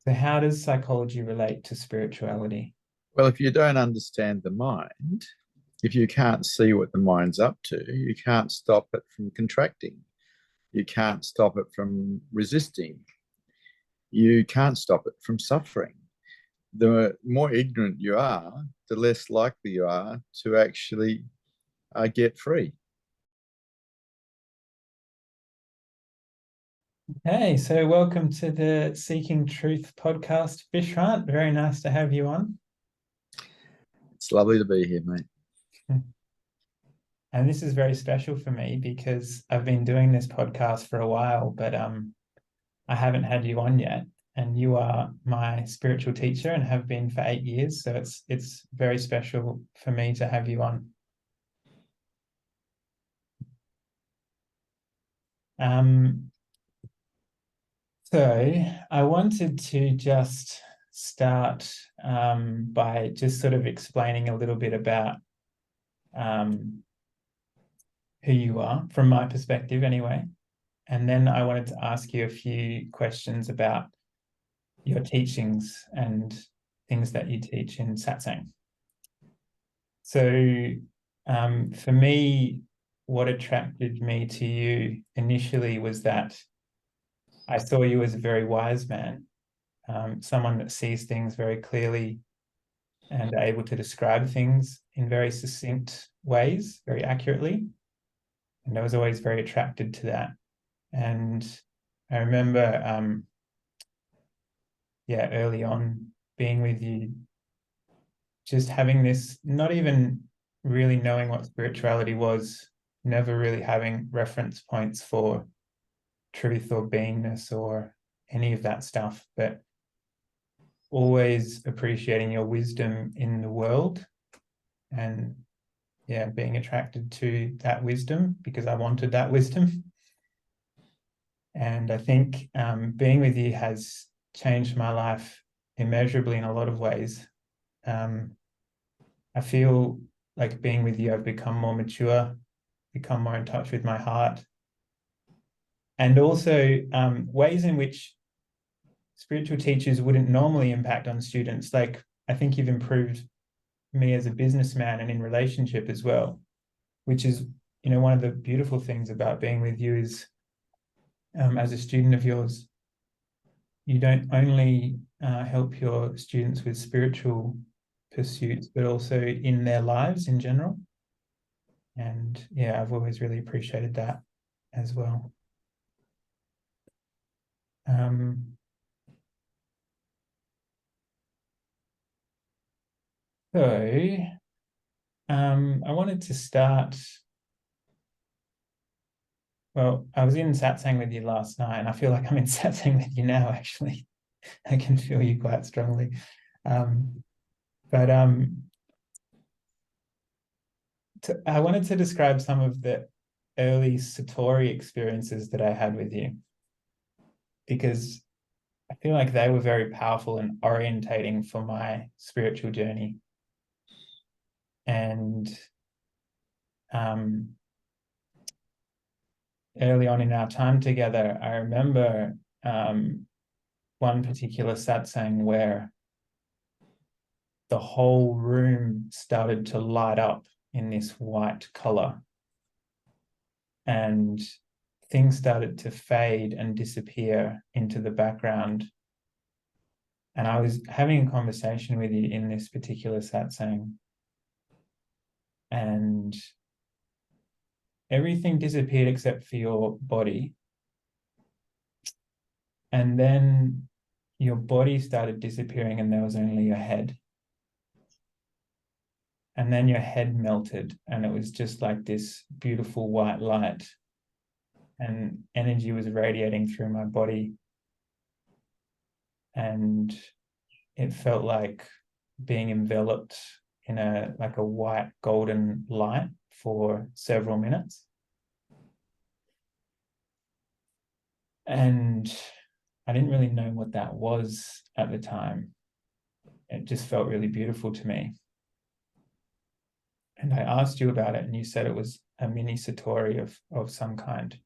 So how does psychology relate to spirituality? Well, if you don't understand the mind, if you can't see what the mind's up to, you can't stop it from contracting. You can't stop it from resisting. You can't stop it from suffering. The more ignorant you are, the less likely you are to actually get free. Hey, so welcome to the Seeking Truth podcast, Vishrant. Very nice to have you on. It's lovely to be here, mate. And this is very special for me because I've been doing this podcast for a while, but I haven't had you on yet. And you are my spiritual teacher and have been for 8 years. So it's very special for me to have you on. So I wanted to just start by just sort of explaining a little bit about who you are, from my perspective anyway. And then I wanted to ask you a few questions about your teachings and things that you teach in satsang. So for me, what attracted me to you initially was that I saw you as a very wise man, someone that sees things very clearly and able to describe things in very succinct ways, very accurately. And I was always very attracted to that. And I remember, early on being with you, just having this, not even really knowing what spirituality was, never really having reference points for truth or beingness or any of that stuff, but always appreciating your wisdom in the world and being attracted to that wisdom because I wanted that wisdom. And I think being with you has changed my life immeasurably in a lot of ways. I feel like being with you, I've become more mature, become more in touch with my heart, and also ways in which spiritual teachers wouldn't normally impact on students. Like, I think you've improved me as a businessman and in relationship as well, which is, one of the beautiful things about being with you is, as a student of yours, you don't only help your students with spiritual pursuits, but also in their lives in general. And I've always really appreciated that as well. I wanted to start. Well, I was in satsang with you last night, and I feel like I'm in satsang with you now, actually. I can feel you quite strongly. I wanted to describe some of the early satori experiences that I had with you, because I feel like they were very powerful and orientating for my spiritual journey. And early on in our time together, I remember one particular satsang where the whole room started to light up in this white color, and things started to fade and disappear into the background. And I was having a conversation with you in this particular satsang, and everything disappeared except for your body. And then your body started disappearing and there was only your head. And then your head melted and it was just like this beautiful white light, and energy was radiating through my body. And it felt like being enveloped in a white golden light for several minutes. And I didn't really know what that was at the time. It just felt really beautiful to me. And I asked you about it and you said it was a mini satori of some kind.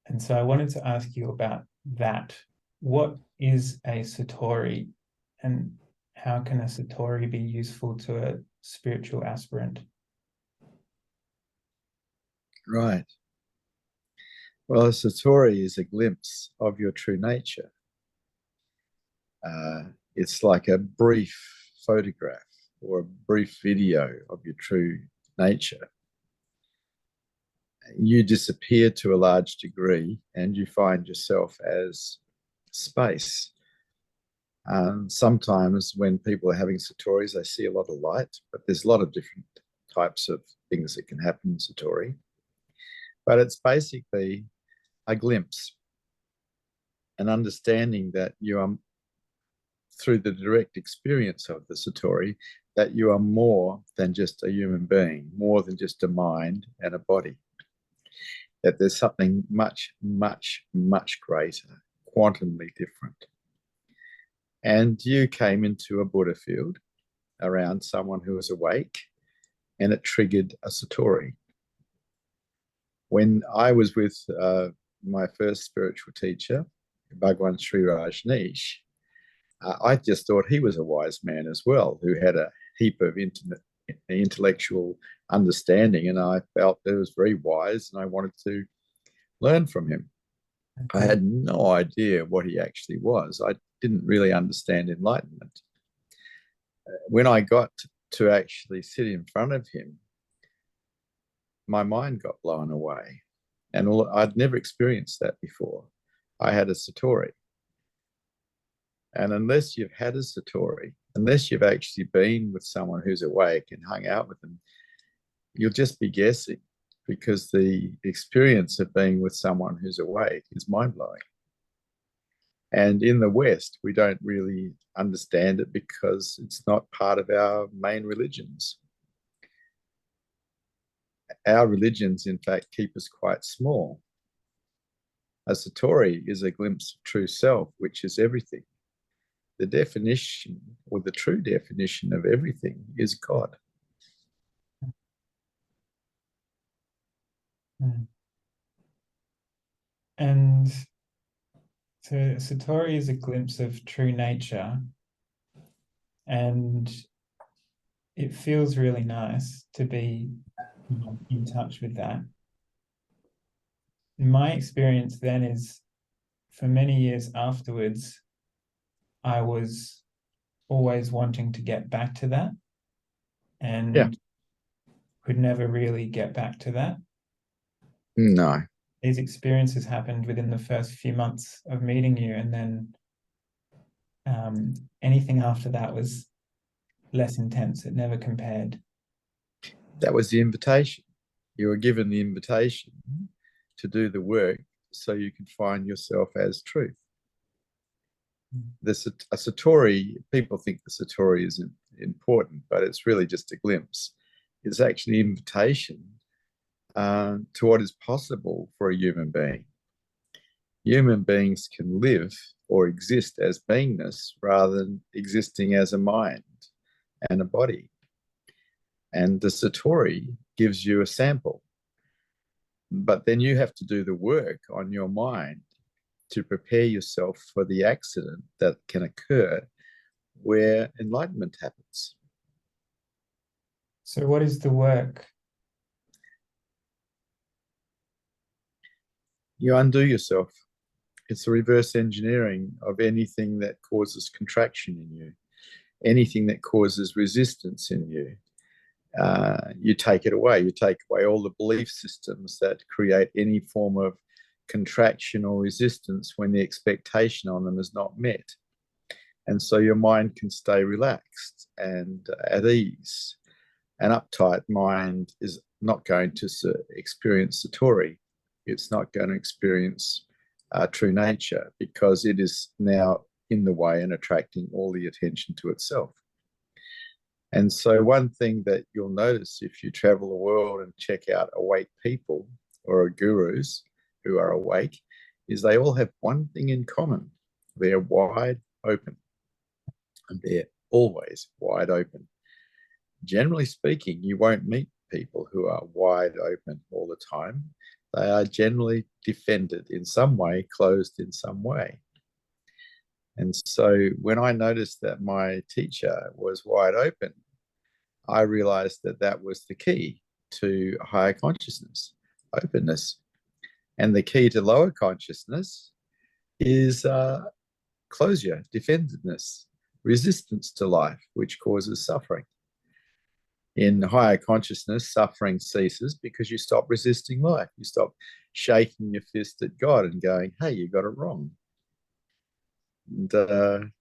And so I wanted to ask you about that what is a satori, and how can a satori be useful to a spiritual aspirant? Right. Well, a satori is a glimpse of your true nature. It's like a brief photograph or a brief video of your true nature. You disappear to a large degree and you find yourself as space. Sometimes when people are having satoris, they see a lot of light, but there's a lot of different types of things that can happen in satori. But it's basically a glimpse, an understanding that you are, through the direct experience of the satori, that you are more than just a human being, more than just a mind and a body, that there's something much, much, much greater, quantumly different. And you came into a Buddha field around someone who was awake, and it triggered a satori. When I was with my first spiritual teacher, Bhagwan Sri Rajneesh, I just thought he was a wise man as well, who had a heap of intellectual understanding, and I felt it was very wise, and I wanted to learn from him. I had no idea what he actually was. I didn't really understand enlightenment. When I got to actually sit in front of him, my mind got blown away, and I'd never experienced that before. I had a satori. And unless you've had a satori, unless you've actually been with someone who's awake and hung out with them, you'll just be guessing, because the experience of being with someone who's awake is mind-blowing. And in the West, we don't really understand it because it's not part of our main religions. Our religions, in fact, keep us quite small. A satori is a glimpse of true self, which is everything. The definition, or the true definition of everything, is God. And so satori is a glimpse of true nature, and it feels really nice to be in touch with that. My experience then is, for many years afterwards, I was always wanting to get back to that, and could never really get back to that. No. These experiences happened within the first few months of meeting you, and then anything after that was less intense. It never compared. That was the invitation. You were given the invitation to do the work so you could find yourself as truth. A satori, people think the satori is important, but it's really just a glimpse. It's actually an invitation to what is possible for a human being. Human beings can live or exist as beingness rather than existing as a mind and a body. And the satori gives you a sample. But then you have to do the work on your mind to prepare yourself for the accident that can occur where enlightenment happens. So what is the work? You undo yourself. It's a reverse engineering of anything that causes contraction in you, anything that causes resistance in you. You take it away. You take away all the belief systems that create any form of contraction or resistance when the expectation on them is not met. And so your mind can stay relaxed and at ease. An uptight mind is not going to experience satori. It's not going to experience true nature, because it is now in the way and attracting all the attention to itself. And so one thing that you'll notice if you travel the world and check out awake people or gurus who are awake is they all have one thing in common. They're wide open. And they're always wide open. Generally speaking, you won't meet people who are wide open all the time. They are generally defended in some way, closed in some way. And so when I noticed that my teacher was wide open, I realized that that was the key to higher consciousness, openness. And the key to lower consciousness is closure, defensiveness, resistance to life, which causes suffering. In higher consciousness, suffering ceases because you stop resisting life. You stop shaking your fist at God and going, hey, you got it wrong. And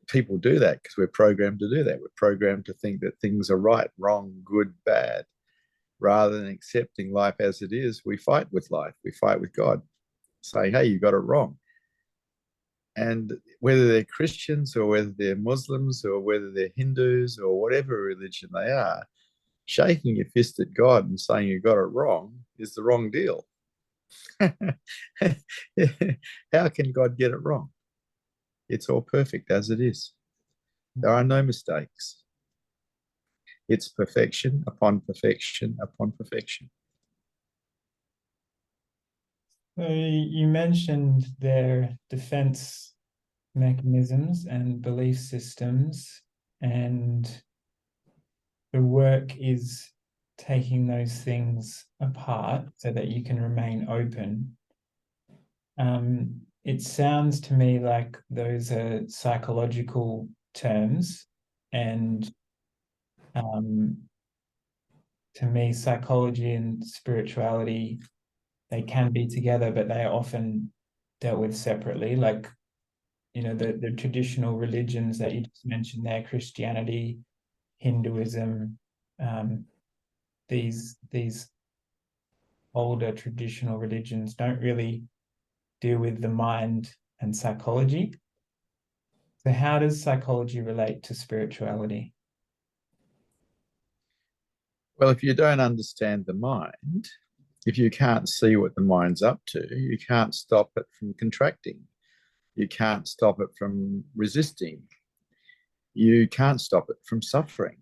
people do that because we're programmed to do that. We're programmed to think that things are right, wrong, good, bad. Rather than accepting life as it is, we fight with life. We fight with God, saying, hey, you got it wrong. And whether they're Christians or whether they're Muslims or whether they're Hindus or whatever religion they are, shaking your fist at God and saying you got it wrong is the wrong deal. How can God get it wrong? It's all perfect as it is. There are no mistakes. It's perfection upon perfection upon perfection. So you mentioned their defense mechanisms and belief systems, and the work is taking those things apart so that you can remain open. It sounds to me like those are psychological terms, and to me, psychology and spirituality, they can be together, but they are often dealt with separately. Like, you know, the traditional religions that you just mentioned there, Christianity, Hinduism, these older traditional religions don't really deal with the mind and psychology. So how does psychology relate to spirituality? Well, if you don't understand the mind, if you can't see what the mind's up to, you can't stop it from contracting. You can't stop it from resisting. You can't stop it from suffering.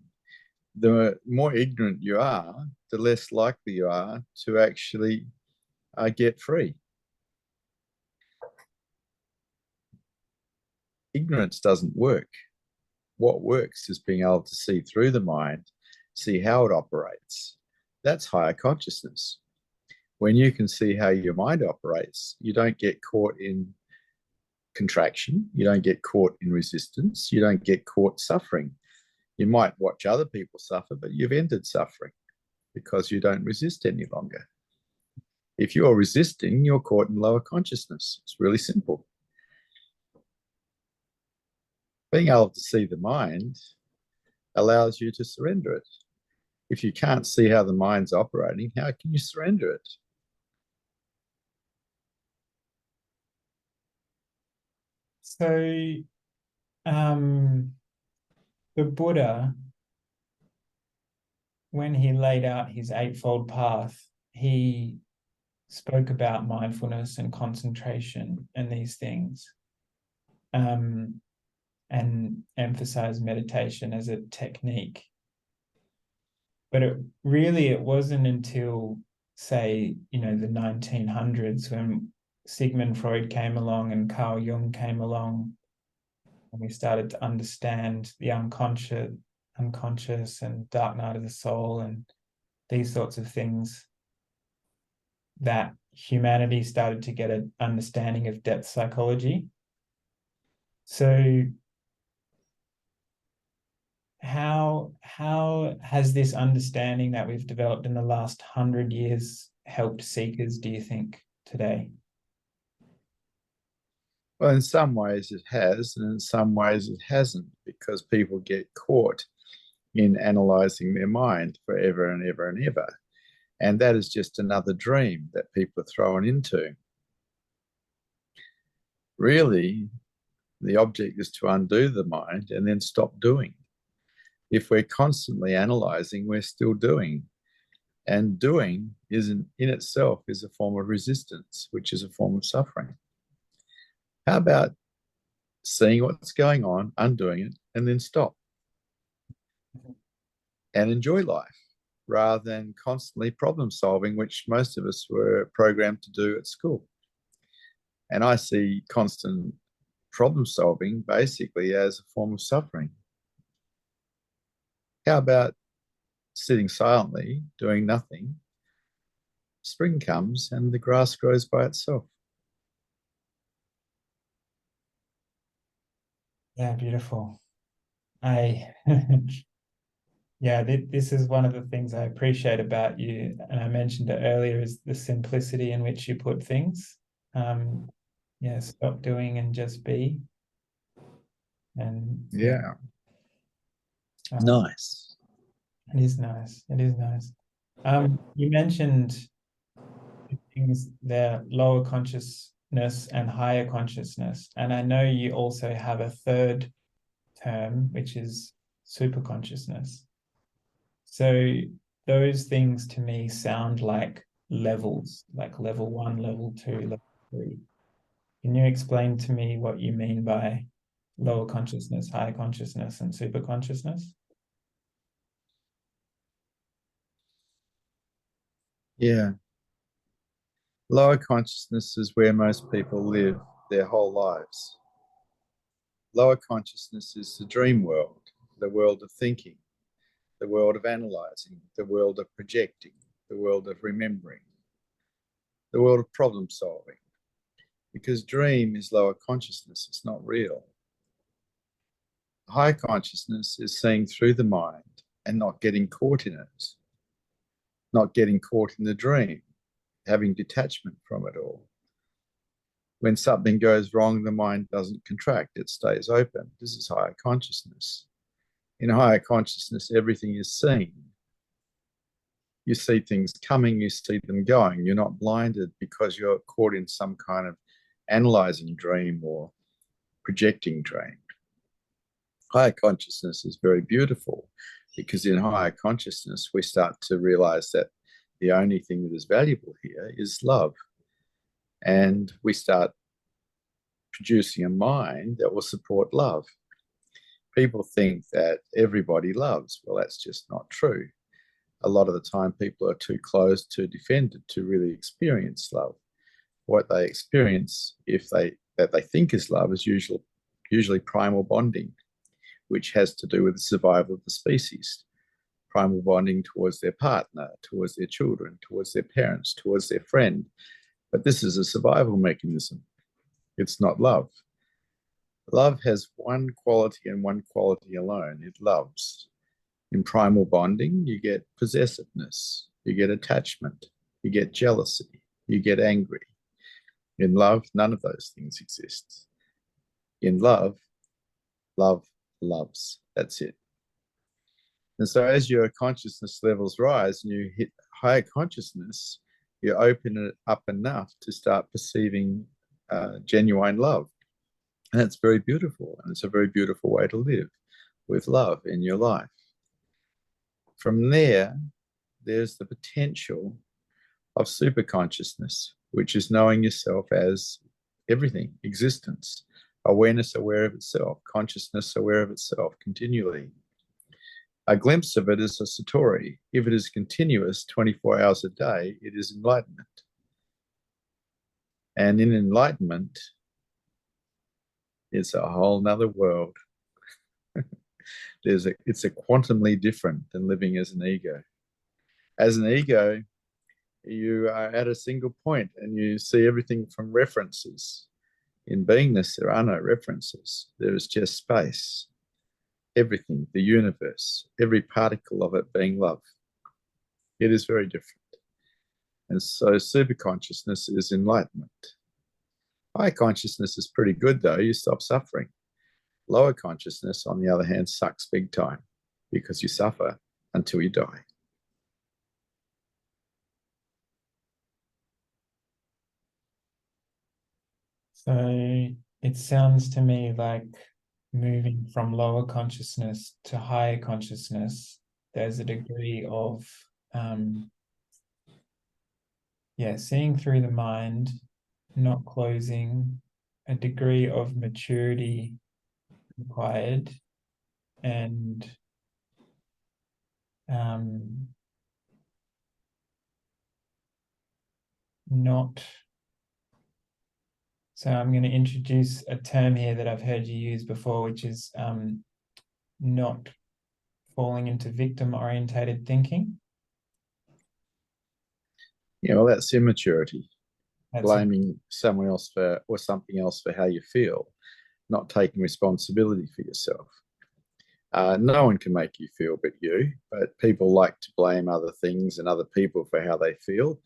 The more ignorant you are, the less likely you are to actually get free. Ignorance doesn't work. What works is being able to see through the mind, see how it operates. That's higher consciousness. When you can see how your mind operates, you don't get caught in contraction, you don't get caught in resistance, you don't get caught suffering. You might watch other people suffer, but you've ended suffering because you don't resist any longer. If you're resisting, you're caught in lower consciousness. It's really simple. Being able to see the mind allows you to surrender it. If you can't see how the mind's operating, how can you surrender it? So the Buddha, when he laid out his eightfold path, he spoke about mindfulness and concentration and these things, and emphasized meditation as a technique. But it wasn't until, say, you know, the 1900s when Sigmund Freud came along and Carl Jung came along, and we started to understand the unconscious and dark night of the soul and these sorts of things, that humanity started to get an understanding of depth psychology. So how has this understanding that we've developed in the last 100 years helped seekers, do you think, today? Well, in some ways it has, and in some ways it hasn't, because people get caught in analyzing their mind forever and ever and ever. And that is just another dream that people are thrown into. Really, the object is to undo the mind and then stop doing. If we're constantly analyzing, we're still doing. And doing in itself is a form of resistance, which is a form of suffering. How about seeing what's going on, undoing it, and then stop and enjoy life rather than constantly problem solving, which most of us were programmed to do at school? And I see constant problem solving basically as a form of suffering. How about sitting silently, doing nothing? Spring comes and the grass grows by itself. Yeah, beautiful. I yeah, this is one of the things I appreciate about you, and I mentioned it earlier, is the simplicity in which you put things. Yeah, stop doing and just be. And yeah, Yeah, nice. it is nice. It is nice. You mentioned things there, lower consciousness and higher consciousness, and I know you also have a third term, which is super consciousness. So those things to me sound like levels, like level 1, level 2, level 3. Can you explain to me what you mean by lower consciousness, higher consciousness, and super consciousness? Yeah. Lower consciousness is where most people live their whole lives. Lower consciousness is the dream world, the world of thinking, the world of analyzing, the world of projecting, the world of remembering, the world of problem solving. Because dream is lower consciousness, it's not real. High consciousness is seeing through the mind and not getting caught in it, not getting caught in the dream, having detachment from it all. When something goes wrong, the mind doesn't contract, it stays open. This is higher consciousness. In higher consciousness, everything is seen. You see things coming, you see them going. You're not blinded because you're caught in some kind of analyzing dream or projecting dream. Higher consciousness is very beautiful because in higher consciousness, we start to realize that the only thing that is valuable here is love. And we start producing a mind that will support love. People think that everybody loves. Well, that's just not true. A lot of the time, people are too closed, too defended to really experience love. What they experience, that they think is love, is usually primal bonding, which has to do with the survival of the species. Primal bonding towards their partner, towards their children, towards their parents, towards their friend. But this is a survival mechanism. It's not love. Love has one quality and one quality alone. It loves. In primal bonding, you get possessiveness, you get attachment, you get jealousy, you get angry. In love, none of those things exist. In love, love loves. That's it. And so as your consciousness levels rise and you hit higher consciousness, you open it up enough to start perceiving genuine love. And it's very beautiful. And it's a very beautiful way to live, with love in your life. From there, there's the potential of superconsciousness, which is knowing yourself as everything, existence, awareness aware of itself, consciousness aware of itself continually. A glimpse of it is a satori. If it is continuous 24 hours a day, it is enlightenment. And in enlightenment, it's a whole nother world. It's a quantumly different than living as an ego. As an ego, you are at a single point and you see everything from references. In beingness, there are no references. There is just space. Everything, the universe, every particle of it being love. It is very different. And so superconsciousness is enlightenment. High consciousness is pretty good though. You stop suffering. Lower consciousness, on the other hand, sucks big time because you suffer until you die. So it sounds to me like moving from lower consciousness to higher consciousness, there's a degree of seeing through the mind, not closing, a degree of maturity required, and not So I'm going to introduce a term here that I've heard you use before, which is not falling into victim-orientated thinking. Yeah, well, that's immaturity. That's Blaming someone else for or something else for how you feel, not taking responsibility for yourself. No one can make you feel but you, but people like to blame other things and other people for how they feel.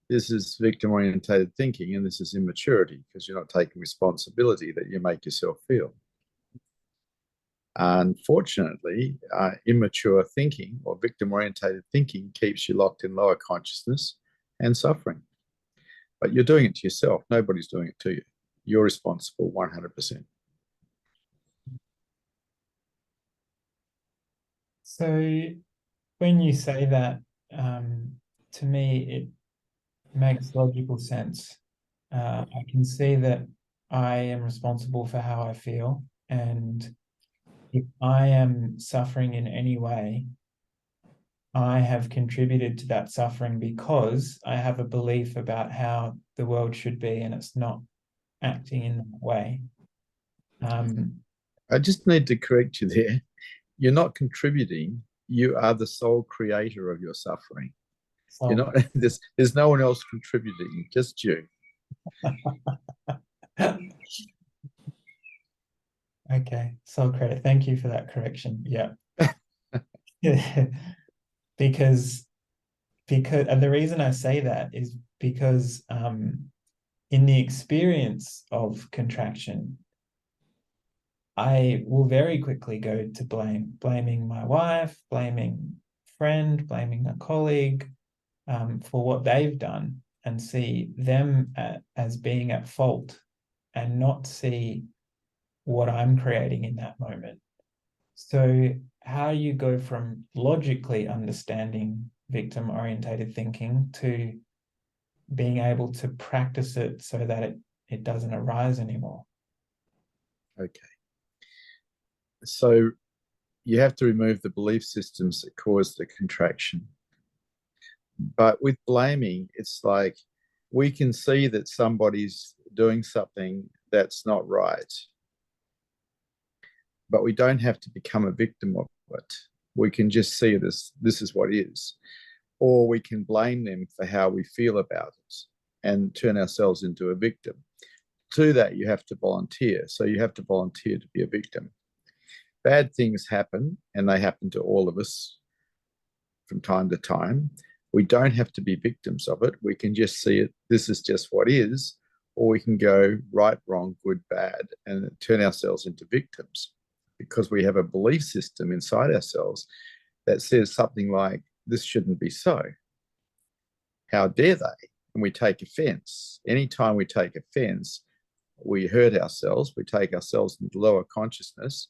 This is victim-orientated thinking, and this is immaturity because you're not taking responsibility that you make yourself feel. Unfortunately, immature thinking or victim-orientated thinking keeps you locked in lower consciousness and suffering. But you're doing it to yourself. Nobody's doing it to you. You're responsible 100%. So when you say that, to me, it makes logical sense. I can see that I am responsible for how I feel, and if I am suffering in any way, I have contributed to that suffering because I have a belief about how the world should be, and it's not acting in that way. I just need to correct you there. You're not contributing. You are the sole creator of your suffering. You're not. There's no one else contributing, just you. Okay, sole credit. Thank you for that correction. Yeah. because and the reason I say that is because in the experience of contraction, I will very quickly go to blaming my wife, blaming a friend, blaming a colleague for what they've done, and see them as being at fault and not see what I'm creating in that moment. So how you go from logically understanding victim-orientated thinking to being able to practice it so that it doesn't arise anymore. Okay. So you have to remove the belief systems that cause the contraction. But with blaming, it's like we can see that somebody's doing something that's not right, but we don't have to become a victim of it. We can just see this is what is. Or we can blame them for how we feel about it and turn ourselves into a victim. To that, you have to volunteer. So you have to volunteer to be a victim. Bad things happen, and they happen to all of us from time to time. We don't have to be victims of it. We can just see it. This is just what is. Or we can go right, wrong, good, bad, and turn ourselves into victims because we have a belief system inside ourselves that says something like, this shouldn't be so. How dare they? And we take offense. Anytime we take offense, we hurt ourselves. We take ourselves into lower consciousness.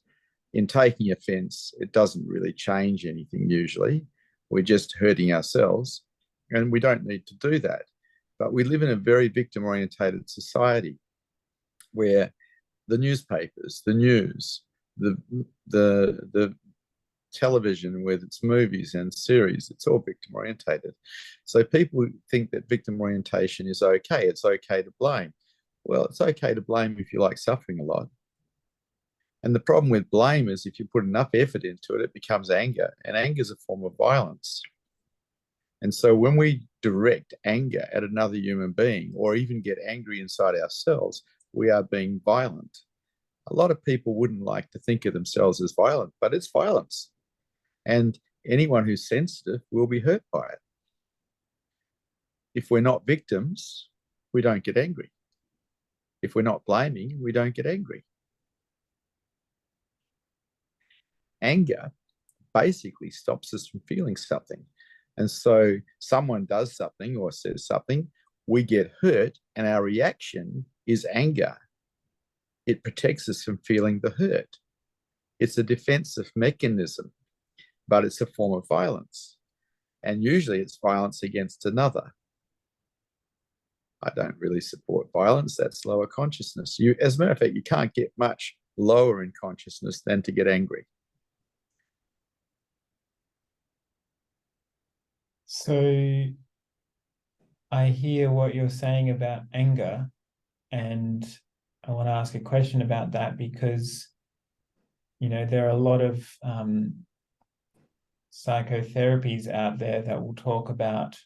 In taking offense, it doesn't really change anything usually. We're just hurting ourselves, and we don't need to do that. But we live in a very victim-orientated society where the newspapers, the news, the television, with its movies and series, it's all victim-orientated. So people think that victim orientation is okay. It's okay to blame. Well, it's okay to blame if you like suffering a lot. And the problem with blame is if you put enough effort into it, it becomes anger, and anger is a form of violence. And so when we direct anger at another human being, or even get angry inside ourselves, we are being violent. A lot of people wouldn't like to think of themselves as violent, but it's violence. And anyone who's sensitive will be hurt by it. If we're not victims, we don't get angry. If we're not blaming, we don't get angry. Anger basically stops us from feeling something. And so someone does something or says something, we get hurt, and our reaction is anger. It protects us from feeling the hurt. It's a defensive mechanism, but it's a form of violence. And usually it's violence against another. I don't really support violence. That's lower consciousness. As a matter of fact, you can't get much lower in consciousness than to get angry. So I hear what you're saying about anger, and I want to ask a question about that, because, you know, there are a lot of psychotherapies out there that will talk about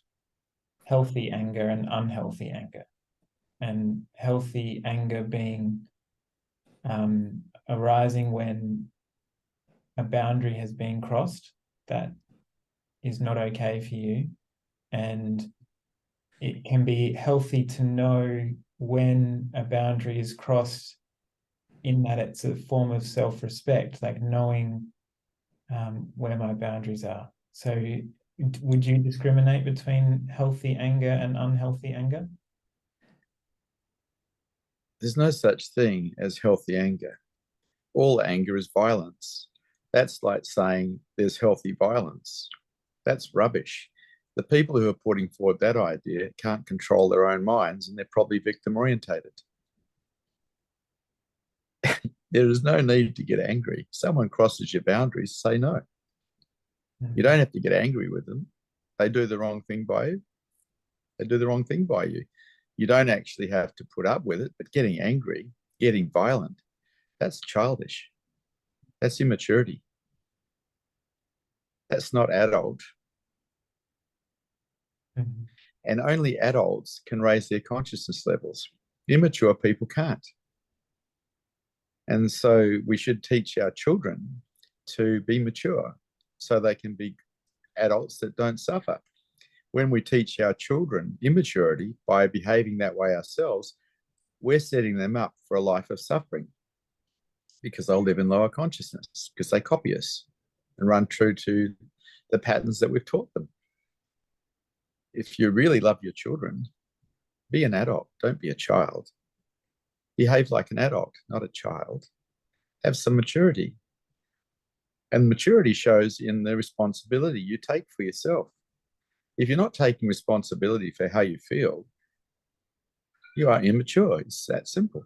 healthy anger and unhealthy anger, and healthy anger being arising when a boundary has been crossed that is not okay for you. And it can be healthy to know when a boundary is crossed, in that it's a form of self-respect, like knowing where my boundaries are. So would you discriminate between healthy anger and unhealthy anger? There's no such thing as healthy anger. All anger is violence. That's like saying there's healthy violence. That's rubbish. The people who are putting forward that idea can't control their own minds, and they're probably victim orientated. There is no need to get angry. Someone crosses your boundaries, say no. You don't have to get angry with them. They do the wrong thing by you. They do the wrong thing by you. You don't actually have to put up with it, but getting angry, getting violent, that's childish. That's immaturity. That's not adult. Mm-hmm. And only adults can raise their consciousness levels. Immature people can't. And so we should teach our children to be mature so they can be adults that don't suffer. When we teach our children immaturity by behaving that way ourselves, we're setting them up for a life of suffering, because they'll live in lower consciousness, because they copy us and run true to the patterns that we've taught them. If you really love your children, be an adult, don't be a child. Behave like an adult, not a child. Have some maturity. And maturity shows in the responsibility you take for yourself. If you're not taking responsibility for how you feel, you are immature. It's that simple.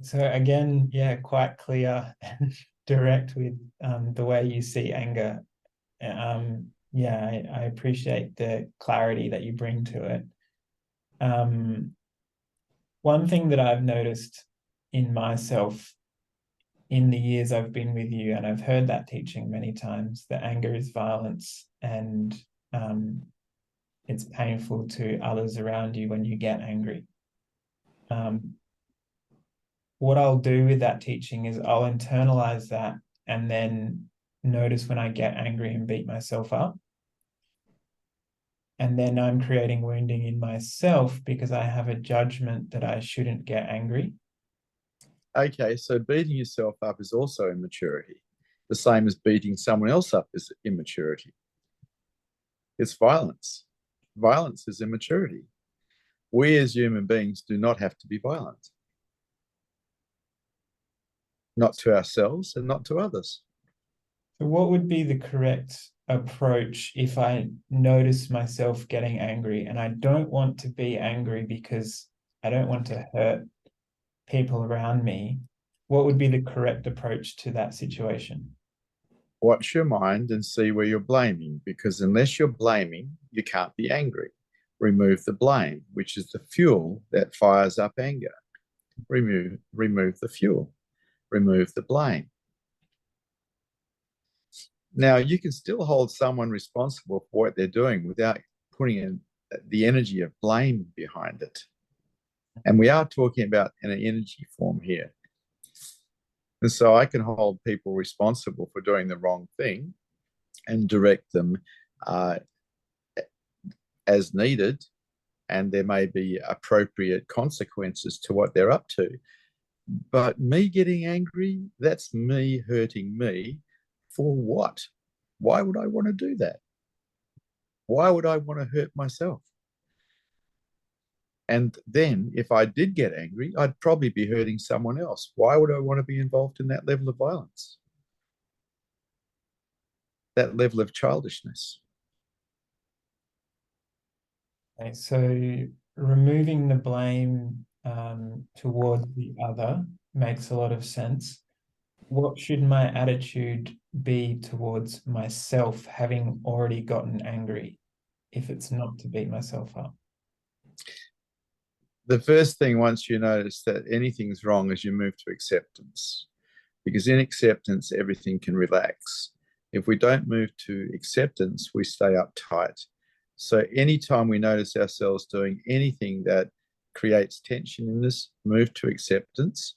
So again, yeah, quite clear and direct with the way you see anger. Yeah, I appreciate the clarity that you bring to it. One thing that I've noticed in myself in the years I've been with you, and I've heard that teaching many times, that anger is violence, and it's painful to others around you when you get angry. What I'll do with that teaching is I'll internalize that, and then notice when I get angry and beat myself up. And then I'm creating wounding in myself because I have a judgment that I shouldn't get angry. Okay, so beating yourself up is also immaturity. The same as beating someone else up is immaturity. It's violence. Violence is immaturity. We as human beings do not have to be violent. Not to ourselves and not to others. So what would be the correct approach if I notice myself getting angry and I don't want to be angry because I don't want to hurt people around me? What would be the correct approach to that situation? Watch your mind and see where you're blaming, because unless you're blaming, you can't be angry. Remove the blame, which is the fuel that fires up anger. Remove the fuel. Remove the blame. Now, you can still hold someone responsible for what they're doing without putting in the energy of blame behind it. And we are talking about an energy form here. And so I can hold people responsible for doing the wrong thing and direct them as needed. And there may be appropriate consequences to what they're up to. But me getting angry, that's me hurting me. For what? Why would I want to do that? Why would I want to hurt myself? And then if I did get angry, I'd probably be hurting someone else. Why would I want to be involved in that level of violence? That level of childishness. Okay, so removing the blame towards the other makes a lot of sense. What should my attitude be towards myself, having already gotten angry? if it's not to beat myself up? The first thing, once you notice that anything's wrong, is you move to acceptance. Because in acceptance, everything can relax. If we don't move to acceptance, we stay uptight. So anytime we notice ourselves doing anything that creates tension in us, move to acceptance,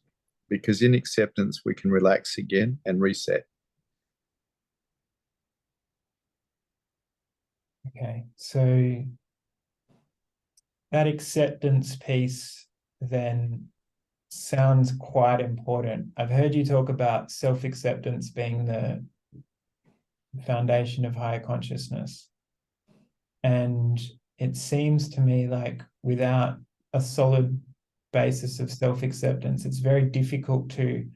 because in acceptance, we can relax again and reset. Okay, so that acceptance piece then sounds quite important. I've heard you talk about self-acceptance being the foundation of higher consciousness. And it seems to me like without a solid basis of self-acceptance, it's very difficult to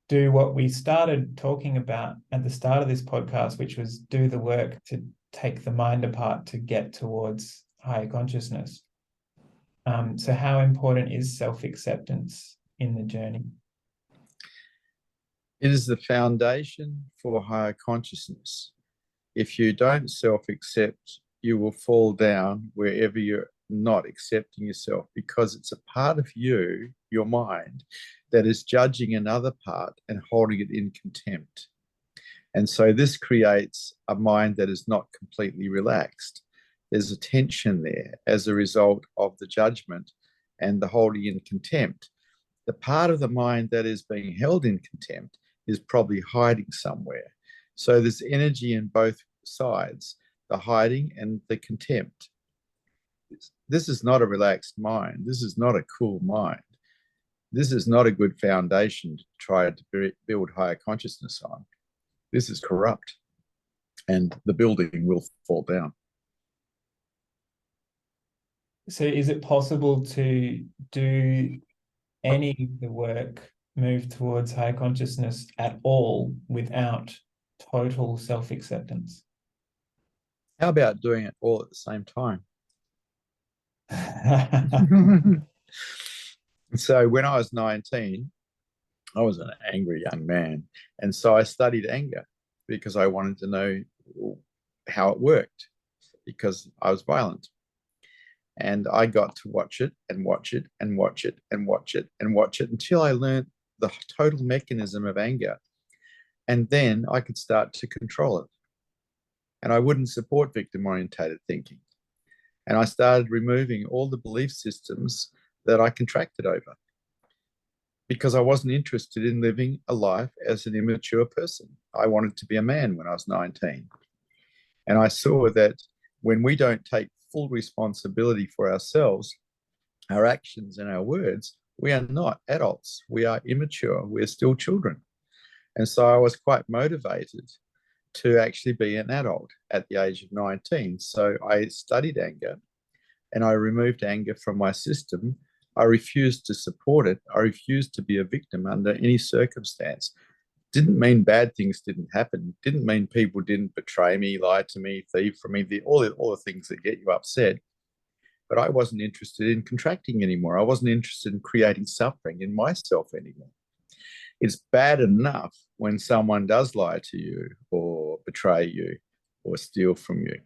do what we started talking about at the start of this podcast, which was do the work to take the mind apart to get towards higher consciousness. So how important is self-acceptance in the journey? It is the foundation for higher consciousness. If you don't self-accept, you will fall down wherever you're not accepting yourself, because it's a part of you, your mind, that is judging another part and holding it in contempt. And so this creates a mind that is not completely relaxed. There's a tension there as a result of the judgment and the holding in contempt. The part of the mind that is being held in contempt is probably hiding somewhere. So there's energy in both sides, the hiding and the contempt. This is not a relaxed mind. This is not a cool mind. This is not a good foundation to try to build higher consciousness on. This is corrupt, and the building will fall down. So is it possible to do any of the work, move towards higher consciousness at all without total self-acceptance? How about doing it all at the same time? So when I was 19, I was an angry young man. And so I studied anger because I wanted to know how it worked, because I was violent. And I got to watch it and watch it and watch it and watch it and watch it until I learned the total mechanism of anger. And then I could start to control it. And I wouldn't support victim-orientated thinking. And I started removing all the belief systems that I contracted over, because I wasn't interested in living a life as an immature person. I wanted to be a man when I was 19. And I saw that when we don't take full responsibility for ourselves, our actions and our words, we are not adults. We are immature. We're still children. And so I was quite motivated to actually be an adult at the age of 19. So I studied anger and I removed anger from my system. I refused to support it. I refused to be a victim under any circumstance. Didn't mean bad things didn't happen. Didn't mean people didn't betray me, lie to me, thieve from me, all the things that get you upset. But I wasn't interested in contracting anymore. I wasn't interested in creating suffering in myself anymore. It's bad enough when someone does lie to you or betray you or steal from you.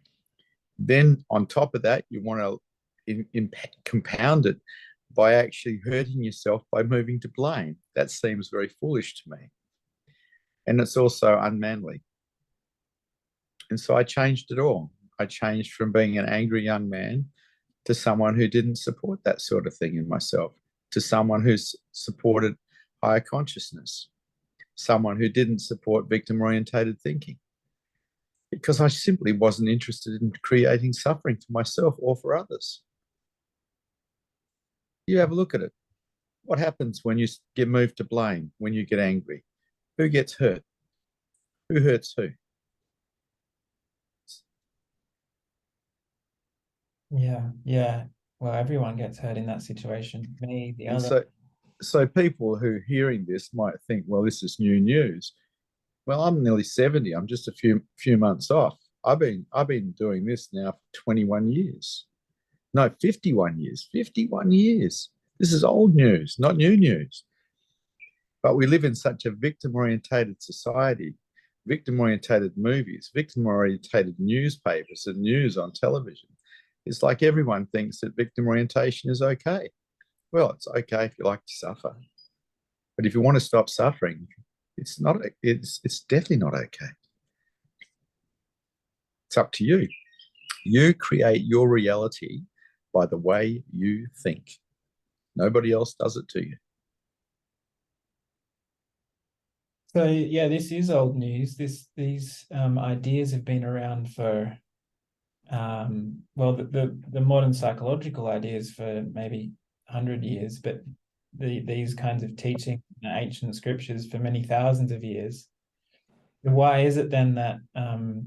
Then on top of that, you want to compound it by actually hurting yourself by moving to blame. That seems very foolish to me. And it's also unmanly. And so I changed it all. I changed from being an angry young man to someone who didn't support that sort of thing in myself, to someone who's supported higher consciousness, someone who didn't support victim-orientated thinking, because I simply wasn't interested in creating suffering for myself or for others. You have a look at it. What happens when you get moved to blame, when you get angry? Who gets hurt? Who hurts who? Yeah. Well, everyone gets hurt in that situation. Me, the other. So people who are hearing this might think, well, this is new news. Well, I'm nearly 70. I'm just a few months off. I've been doing this now for 21 years. No, 51 years. 51 years. This is old news, not new news. But we live in such a victim-orientated society victim-orientated movies, victim-orientated newspapers and news on television. It's like everyone thinks that victim orientation is okay. Well, it's okay if you like to suffer. But if you want to stop suffering, it's definitely not okay. It's up to you. You create your reality by the way you think. Nobody else does it to you. So yeah, this is old news. These ideas have been around for well, the modern psychological ideas for maybe 100 years, but these kinds of teaching in ancient scriptures for many thousands of years. Why is it then that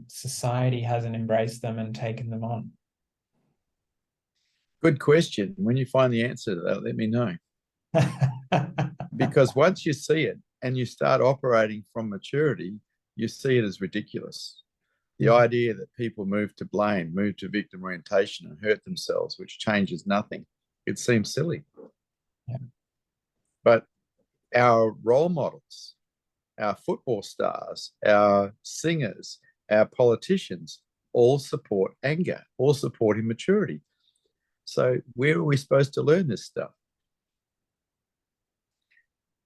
society hasn't embraced them and taken them on? Good question. When you find the answer to that, let me know. Because once you see it and you start operating from maturity, you see it as ridiculous. The idea that people move to blame, move to victim orientation and hurt themselves, which changes nothing, it seems silly. Yeah. But our role models, our football stars, our singers, our politicians all support anger, all support immaturity. So where are we supposed to learn this stuff?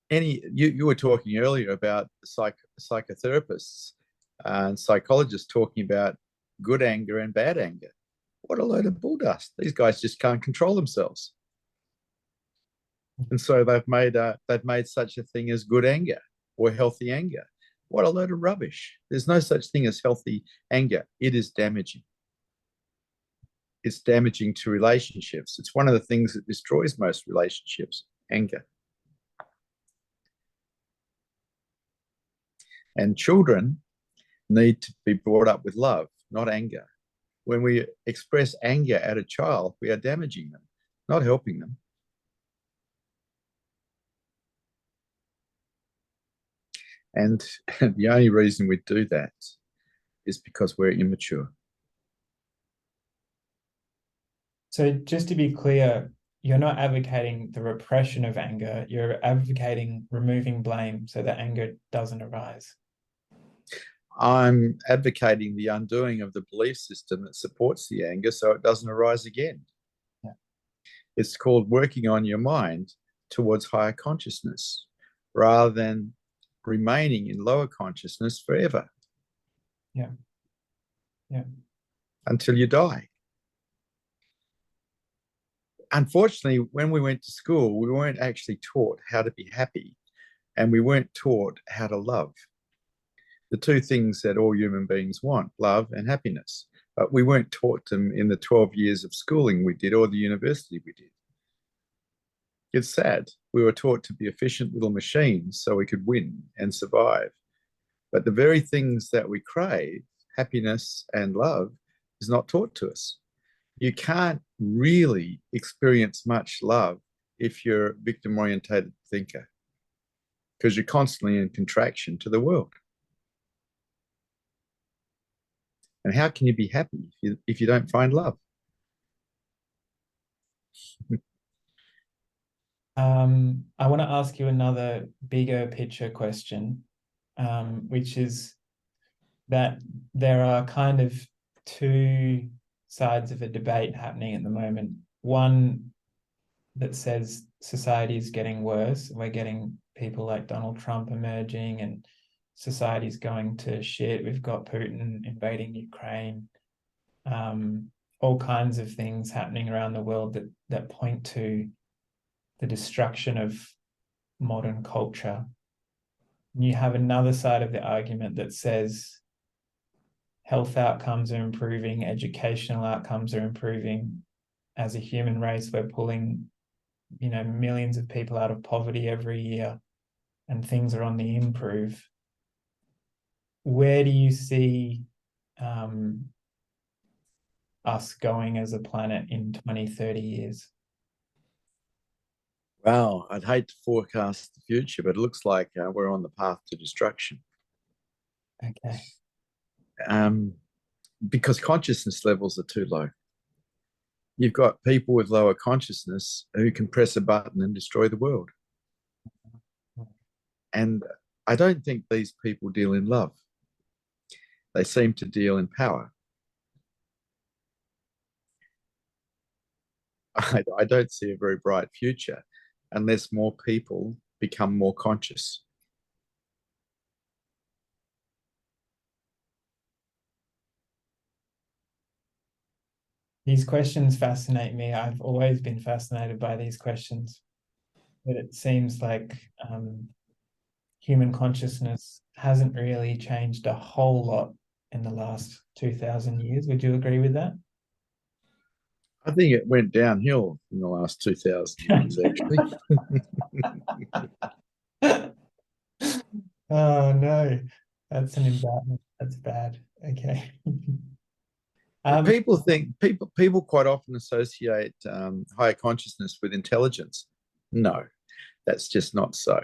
You were talking earlier about psychotherapists and psychologists talking about good anger and bad anger. What a load of bull dust. These guys just can't control themselves. And so they've made such a thing as good anger or healthy anger. What a load of rubbish. There's no such thing as healthy anger. It is damaging. It's damaging to relationships. It's one of the things that destroys most relationships, anger. And children need to be brought up with love, not anger. When we express anger at a child, we are damaging them, not helping them. And the only reason we do that is because we're immature. So just to be clear, you're not advocating the repression of anger, you're advocating removing blame so that anger doesn't arise. I'm advocating the undoing of the belief system that supports the anger so it doesn't arise again. Yeah. It's called working on your mind towards higher consciousness rather than remaining in lower consciousness forever. Yeah. Yeah. Until you die. Unfortunately, when we went to school, we weren't actually taught how to be happy, and we weren't taught how to love. The two things that all human beings want, love and happiness. But we weren't taught them in the 12 years of schooling we did or the university we did. It's sad. We were taught to be efficient little machines so we could win and survive. But the very things that we crave, happiness and love, is not taught to us. You can't really experience much love if you're a victim-orientated thinker because you're constantly in contraction to the world. And how can you be happy if you don't find love? I want to ask you another bigger picture question, which is that there are kind of two sides of a debate happening at the moment. One that says society is getting worse. We're getting people like Donald Trump emerging and society's going to shit. We've got Putin invading Ukraine. All kinds of things happening around the world that point to the destruction of modern culture. And you have another side of the argument that says health outcomes are improving, educational outcomes are improving. As a human race, we're pulling, millions of people out of poverty every year, and things are on the improve. Where do you see us going as a planet in 20, 30 years? Wow, I'd hate to forecast the future, but it looks like we're on the path to destruction. Okay. Because consciousness levels are too low. You've got people with lower consciousness who can press a button and destroy the world. And I don't think these people deal in love. They seem to deal in power. I don't see a very bright future unless more people become more conscious. These questions fascinate me. I've always been fascinated by these questions. But it seems like human consciousness hasn't really changed a whole lot in the last 2,000 years. Would you agree with that? I think it went downhill in the last 2,000 years, actually. Oh no, that's an embarrassment. That's bad. Okay. People quite often associate higher consciousness with intelligence. No, that's just not so.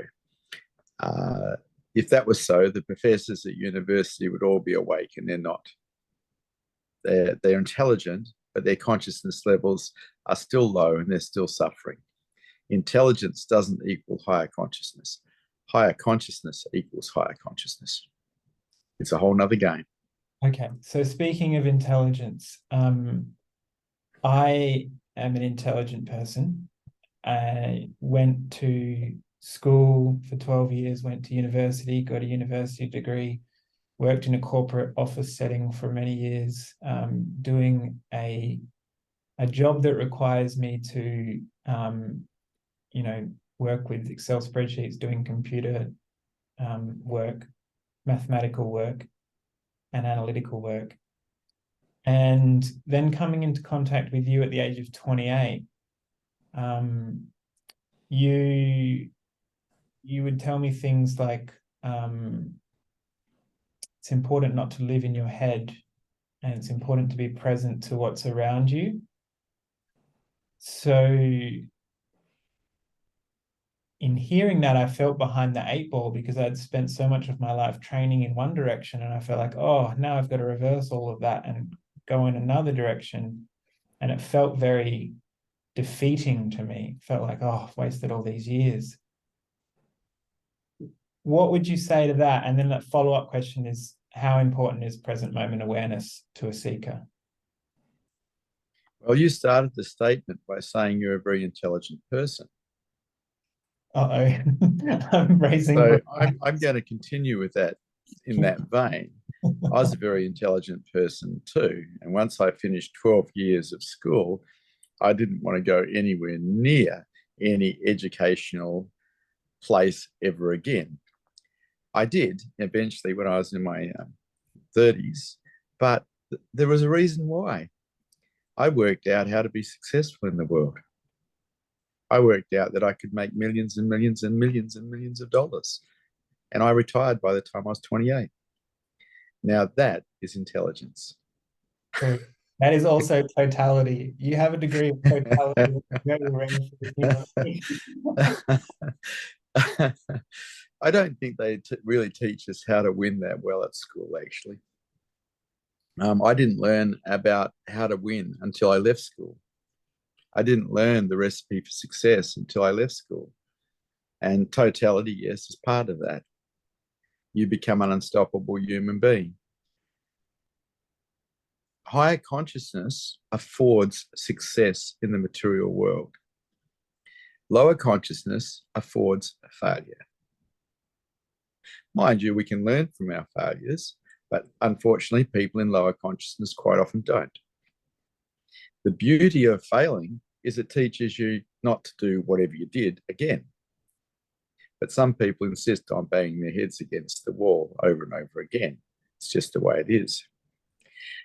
If that was so, the professors at university would all be awake, and they're not. They're intelligent, but their consciousness levels are still low and they're still suffering. Intelligence doesn't equal higher consciousness. Higher consciousness equals higher consciousness. It's a whole nother game. Okay, so speaking of intelligence, I am an intelligent person. I went to school for 12 years, went to university, got a university degree, worked in a corporate office setting for many years, doing a job that requires me to, work with Excel spreadsheets, doing computer work, mathematical work, and analytical work. And then coming into contact with you at the age of 28, you would tell me things like, it's important not to live in your head, and it's important to be present to what's around you. So in hearing that, I felt behind the 8 ball, because I'd spent so much of my life training in one direction, and I felt like, oh, now I've got to reverse all of that and go in another direction. And it felt very defeating to me. It felt like, oh, I've wasted all these years. What would you say to that? And then that follow-up question is, how important is present moment awareness to a seeker? Well, you started the statement by saying you're a very intelligent person. Uh-oh. I'm raising. So I'm going to continue with that in that vein. I was a very intelligent person too. And once I finished 12 years of school, I didn't want to go anywhere near any educational place ever again. I did eventually when I was in my 30s, but there was a reason why. I worked out how to be successful in the world. I worked out that I could make millions and millions and millions and millions of dollars. And I retired by the time I was 28. Now that is intelligence. That is also totality. You have a degree of totality. I don't think they really teach us how to win that well at school, actually. I didn't learn about how to win until I left school. I didn't learn the recipe for success until I left school. And totality, yes, is part of that. You become an unstoppable human being. Higher consciousness affords success in the material world. Lower consciousness affords failure. Mind you, we can learn from our failures, but unfortunately, people in lower consciousness quite often don't. The beauty of failing is it teaches you not to do whatever you did again. But some people insist on banging their heads against the wall over and over again. It's just the way it is.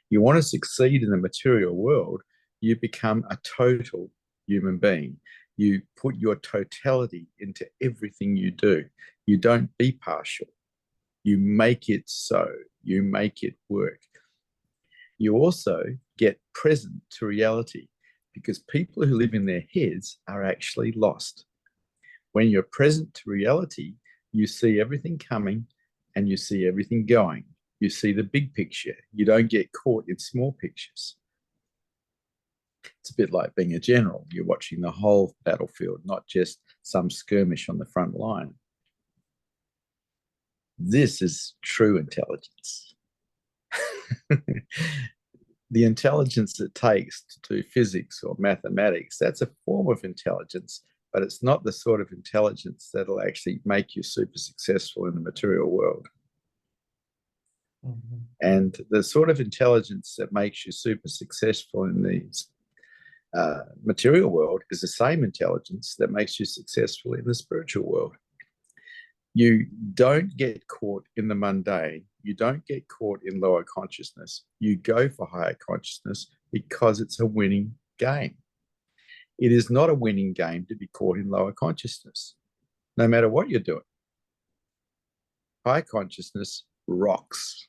You want to succeed in the material world, you become a total human being. You put your totality into everything you do. You don't be partial. You make it so. You make it work. You also get present to reality, because people who live in their heads are actually lost. When you're present to reality, you see everything coming and you see everything going. You see the big picture. You don't get caught in small pictures. It's a bit like being a general. You're watching the whole battlefield, not just some skirmish on the front line. This is true intelligence. The intelligence it takes to do physics or mathematics, that's a form of intelligence, but it's not the sort of intelligence that'll actually make you super successful in the material world. Mm-hmm. And the sort of intelligence that makes you super successful in the material world is the same intelligence that makes you successful in the spiritual world. You don't get caught in the mundane. You don't get caught in lower consciousness. You go for higher consciousness because it's a winning game. It is not a winning game to be caught in lower consciousness, no matter what you're doing. High consciousness rocks.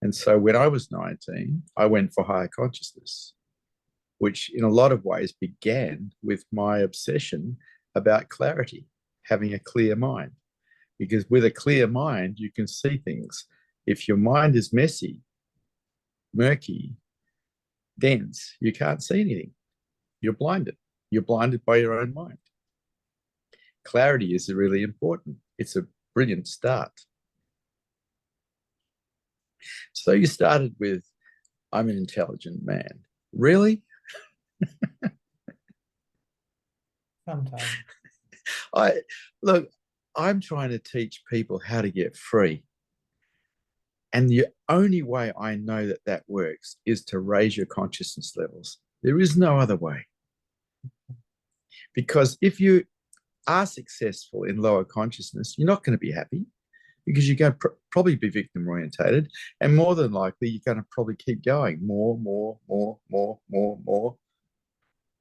And so when I was 19, I went for higher consciousness, which in a lot of ways began with my obsession about clarity, having a clear mind. Because with a clear mind, you can see things. If your mind is messy, murky, dense, you can't see anything. You're blinded. You're blinded by your own mind. Clarity is really important. It's a brilliant start. So you started with, I'm an intelligent man. Really? Sometimes. Look, I'm trying to teach people how to get free. And the only way I know that that works is to raise your consciousness levels. There is no other way. Because if you are successful in lower consciousness, you're not going to be happy because you're going to probably be victim orientated. And more than likely, you're going to probably keep going more.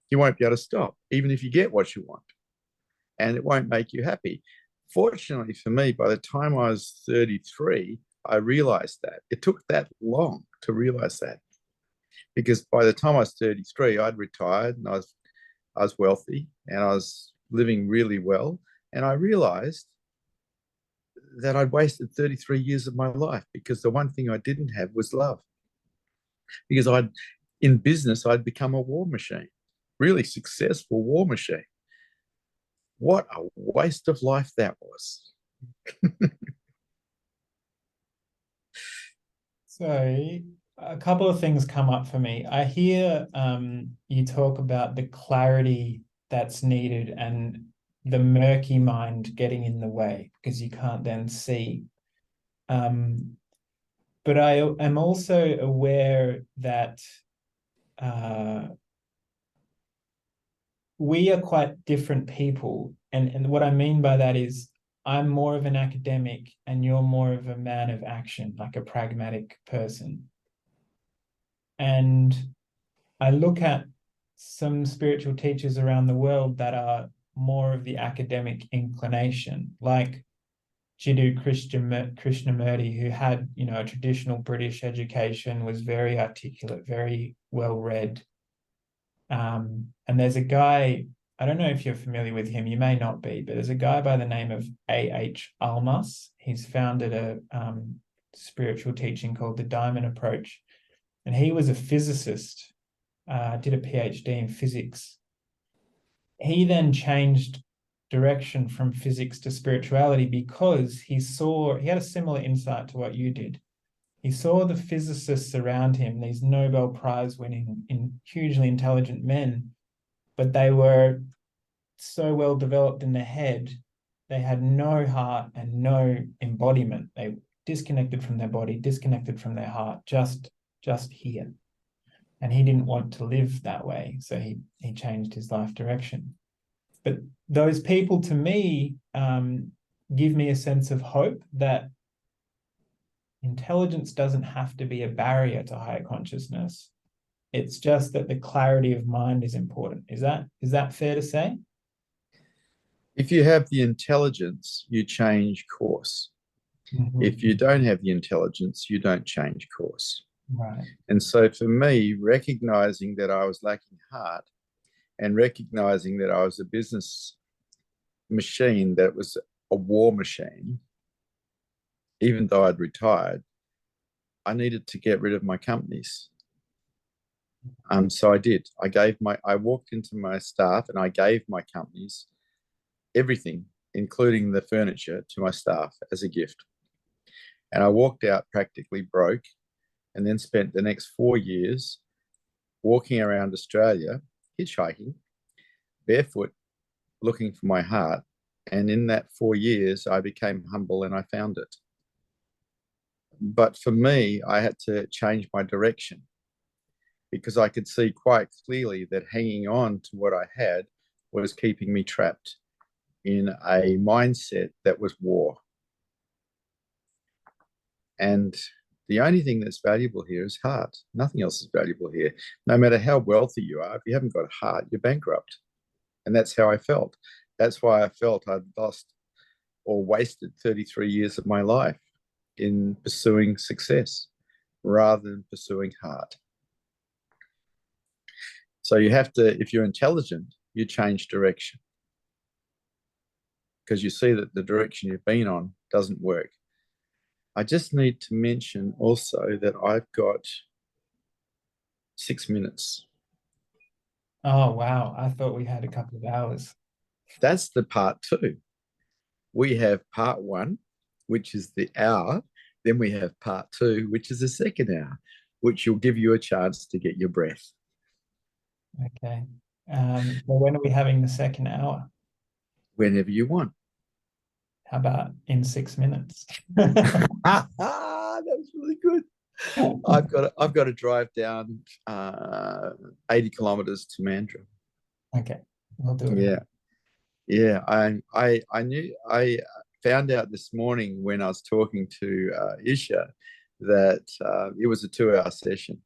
You won't be able to stop, even if you get what you want. And it won't make you happy. Fortunately for me, by the time I was 33, I realized that. It took that long to realize that. Because by the time I was 33, I'd retired and I was wealthy and I was living really well. And I realized that I'd wasted 33 years of my life because the one thing I didn't have was love. Because in business, I'd become a war machine, really successful war machine. What a waste of life that was. So a couple of things come up for me. I hear you talk about the clarity that's needed and the murky mind getting in the way because you can't then see. But I am also aware that we are quite different people. And what I mean by that is I'm more of an academic and you're more of a man of action, like a pragmatic person. And I look at some spiritual teachers around the world that are more of the academic inclination, like Jiddu Krishnamurti, who had, a traditional British education, was very articulate, very well read. And there's a guy, I don't know if you're familiar with him, you may not be, but there's a guy by the name of A.H. Almas. He's founded a spiritual teaching called the Diamond Approach. And he was a physicist, did a PhD in physics. He then changed direction from physics to spirituality because he had a similar insight to what you did. He saw the physicists around him, these Nobel Prize winning, hugely intelligent men, but they were so well developed in their head, they had no heart and no embodiment. They disconnected from their body, disconnected from their heart, just here. And he didn't want to live that way, so he changed his life direction. But those people, to me, give me a sense of hope that intelligence doesn't have to be a barrier to higher consciousness. It's just that the clarity of mind is important. Is that fair to say? If you have the intelligence, you change course. Mm-hmm. If you don't have the intelligence, you don't change course. Right. And so for me, recognizing that I was lacking heart and recognizing that I was a business machine, that was a war machine, even though I'd retired, I needed to get rid of my companies. So I did. I walked into my staff and I gave my companies everything, including the furniture, to my staff as a gift. And I walked out practically broke, and then spent the next 4 years walking around Australia, hitchhiking, barefoot, looking for my heart. And in that 4 years, I became humble and I found it. But for me, I had to change my direction because I could see quite clearly that hanging on to what I had was keeping me trapped in a mindset that was war. And the only thing that's valuable here is heart. Nothing else is valuable here. No matter how wealthy you are, if you haven't got a heart, you're bankrupt. And that's how I felt. That's why I felt I'd lost or wasted 33 years of my life in pursuing success rather than pursuing heart. So you have to, if you're intelligent, you change direction because you see that the direction you've been on doesn't work. I just need to mention also that I've got 6 minutes. Oh, wow. I thought we had a couple of hours. That's the part 2. We have part 1, which is the hour. Then we have part 2, which is the second hour, which will give you a chance to get your breath. Okay. Well, when are we having the second hour? Whenever you want. How about in 6 minutes? That was really good. I've got to drive down 80 kilometers to Mandurah. Okay, we'll do it. Yeah. I found out this morning when I was talking to Isha that it was a 2-hour session.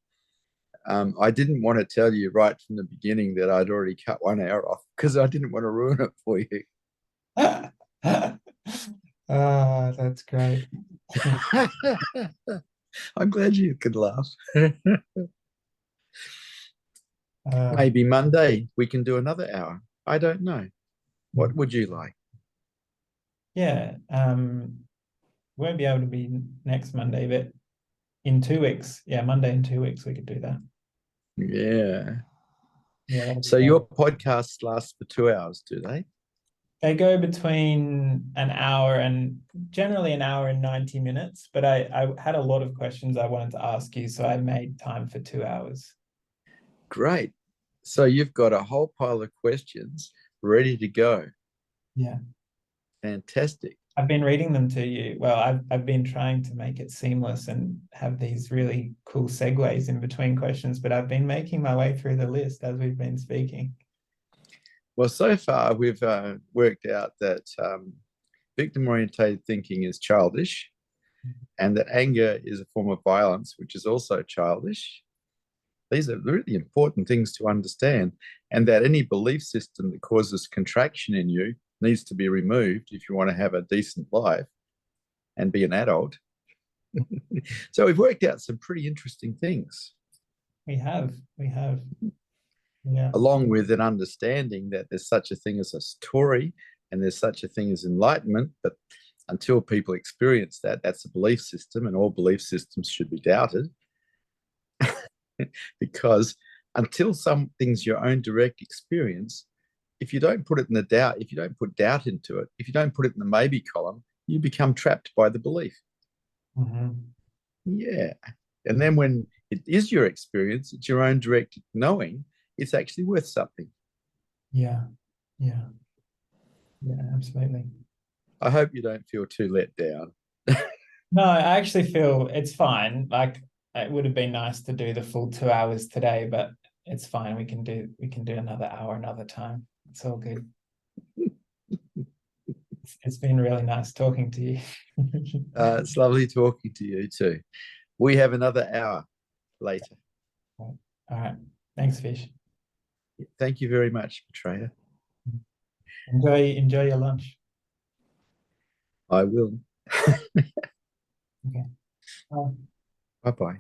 I didn't want to tell you right from the beginning that I'd already cut 1 hour off because I didn't want to ruin it for you. That's great. I'm glad you could laugh. Maybe Monday we can do another hour. I don't know. What would you like? Yeah, won't be able to be next Monday, but in 2 weeks, Monday in 2 weeks we could do that. Yeah. So your podcasts last for 2 hours, do they? They go between an hour and generally an hour and 90 minutes, but I had a lot of questions I wanted to ask you, so I made time for 2 hours. Great. So you've got a whole pile of questions ready to go. Yeah. Fantastic. I've been reading them to you. Well, I've been trying to make it seamless and have these really cool segues in between questions, but I've been making my way through the list as we've been speaking. Well, so far we've worked out that victim-oriented thinking is childish, and that anger is a form of violence, which is also childish. These are really important things to understand, and that any belief system that causes contraction in you needs to be removed if you want to have a decent life and be an adult. So we've worked out some pretty interesting things. We have. Yeah. Along with an understanding that there's such a thing as a satori and there's such a thing as enlightenment, but until people experience that, that's a belief system, and all belief systems should be doubted. Because until something's your own direct experience, if you don't put it in the doubt, if you don't put doubt into it, if you don't put it in the maybe column, you become trapped by the belief. Mm-hmm. Yeah. And then when it is your experience, it's your own direct knowing, it's actually worth something. Yeah, absolutely. I hope you don't feel too let down. No, I actually feel it's fine. Like, it would have been nice to do the full 2 hours today, but it's fine. We can do another hour another time. It's all good. It's been really nice talking to you. It's lovely talking to you too. We have another hour later. All right. Thanks, Fish. Thank you very much, Maitreya. Enjoy your lunch. I will. Okay. Bye-bye.